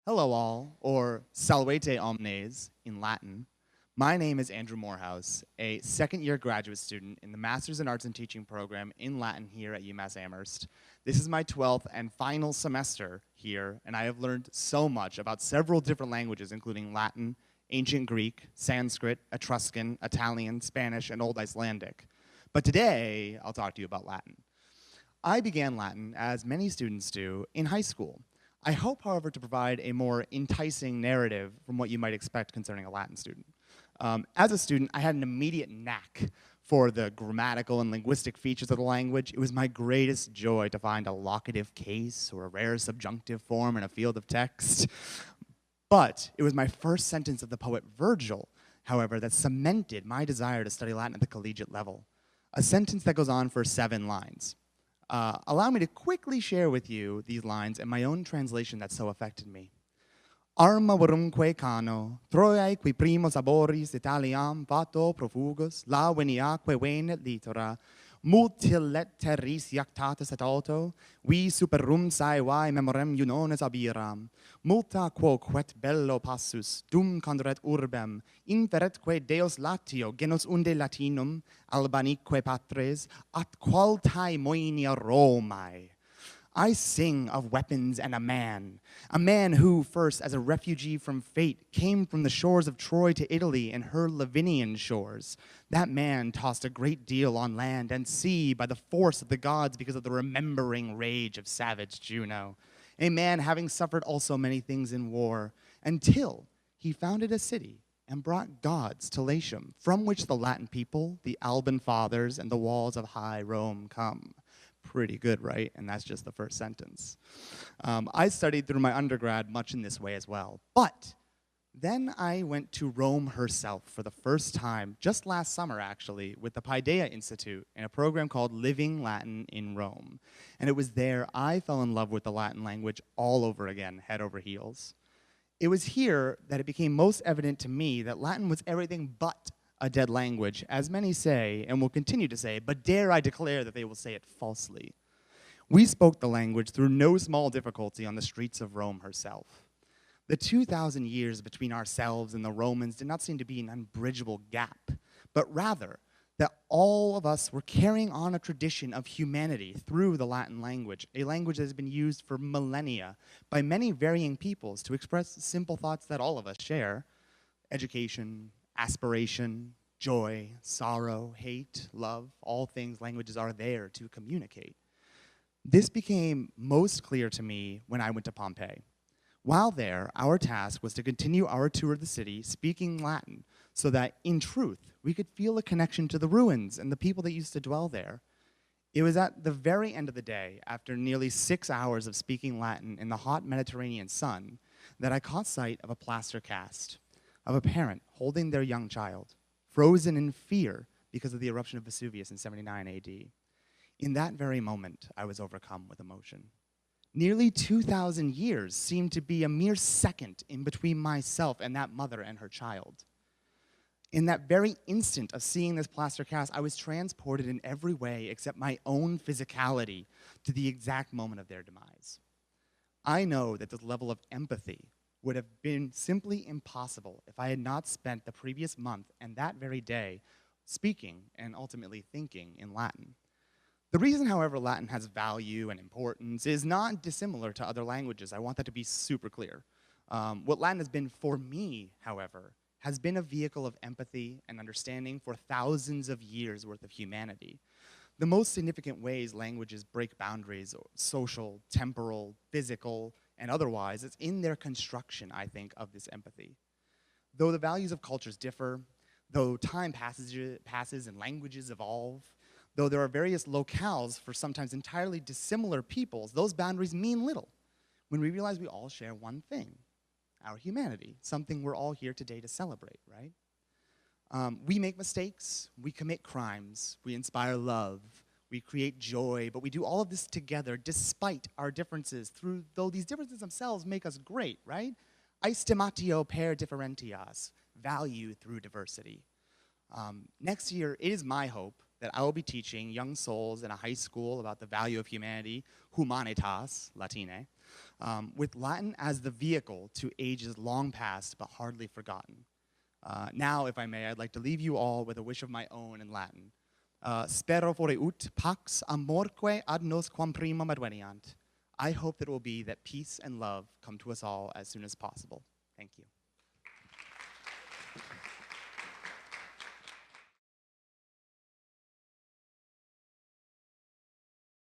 Hello all, or Salvete Omnes in Latin. My name is Andrew Morehouse, a second-year graduate student in the Masters in Arts and Teaching program in Latin here at UMass Amherst. This is my 12th and final semester here, and I have learned so much about several different languages, including Latin, Ancient Greek, Sanskrit, Etruscan, Italian, Spanish, and Old Icelandic. But today, I'll talk to you about Latin. I began Latin, as many students do, in high school. I hope, however, to provide a more enticing narrative from what you might expect concerning a Latin student. As a student, I had an immediate knack for the grammatical and linguistic features of the language. It was my greatest joy to find a locative case or a rare subjunctive form in a field of text. But it was my first sentence of the poet Virgil, however, that cemented my desire to study Latin at the collegiate level. A sentence that goes on for 7 lines. Allow me to quickly share with you these lines in my own translation that so affected me. Arma vorumque cano, Troiae qui primos aboris Italiam vato profugus, la veniaque venet litora, multil let terris iactatus et alto, vi superum saevae memorem iunones abiram, multa quoquet bello passus, dum conduret urbem, inferetque Deos latio genus unde Latinum, Albanique patres, at qualtae moenia Romae. I sing of weapons and a man who, first as a refugee from fate, came from the shores of Troy to Italy and her Lavinian shores. That man tossed a great deal on land and sea by the force of the gods because of the remembering rage of savage Juno. A man having suffered also many things in war, until he founded a city and brought gods to Latium, from which the Latin people, the Alban fathers, and the walls of high Rome come. Pretty good, right? And that's just the first sentence. I studied through my undergrad much in this way as well. But then I went to Rome herself for the first time, just last summer actually, with the Paideia Institute in a program called Living Latin in Rome. And it was there I fell in love with the Latin language all over again, head over heels. It was here that it became most evident to me that Latin was everything but a dead language, as many say, and will continue to say, but dare I declare that they will say it falsely. We spoke the language through no small difficulty on the streets of Rome herself. The 2,000 years between ourselves and the Romans did not seem to be an unbridgeable gap, but rather that all of us were carrying on a tradition of humanity through the Latin language, a language that has been used for millennia by many varying peoples to express simple thoughts that all of us share: education, aspiration, joy, sorrow, hate, love, all things languages are there to communicate. This became most clear to me when I went to Pompeii. While there, our task was to continue our tour of the city speaking Latin so that, in truth, we could feel a connection to the ruins and the people that used to dwell there. It was at the very end of the day, after nearly 6 hours of speaking Latin in the hot Mediterranean sun, that I caught sight of a plaster cast of a parent holding their young child, frozen in fear because of the eruption of Vesuvius in 79 AD. In that very moment, I was overcome with emotion. Nearly 2,000 years seemed to be a mere second in between myself and that mother and her child. In that very instant of seeing this plaster cast, I was transported in every way except my own physicality to the exact moment of their demise. I know that this level of empathy would have been simply impossible if I had not spent the previous month and that very day speaking and ultimately thinking in Latin. The reason, however, Latin has value and importance is not dissimilar to other languages. I want that to be super clear. What Latin has been for me, however, has been a vehicle of empathy and understanding for thousands of years worth of humanity. The most significant ways languages break boundaries, social, temporal, physical, and otherwise, is in their construction, I think, of this empathy. Though the values of cultures differ, though time passes and languages evolve, though there are various locales for sometimes entirely dissimilar peoples, those boundaries mean little when we realize we all share one thing: our humanity, something we're all here today to celebrate, right? We make mistakes, we commit crimes, we inspire love, we create joy, but we do all of this together despite our differences, though these differences themselves make us great, right? Aestimatio per differentias, value through diversity. Next year, it is my hope that I will be teaching young souls in a high school about the value of humanity, humanitas, Latine, with Latin as the vehicle to ages long past but hardly forgotten. Now, if I may, I'd like to leave you all with a wish of my own in Latin. Spero fore ut pax amorque ad nos quam primum adveniant. I hope that it will be that peace and love come to us all as soon as possible. Thank you.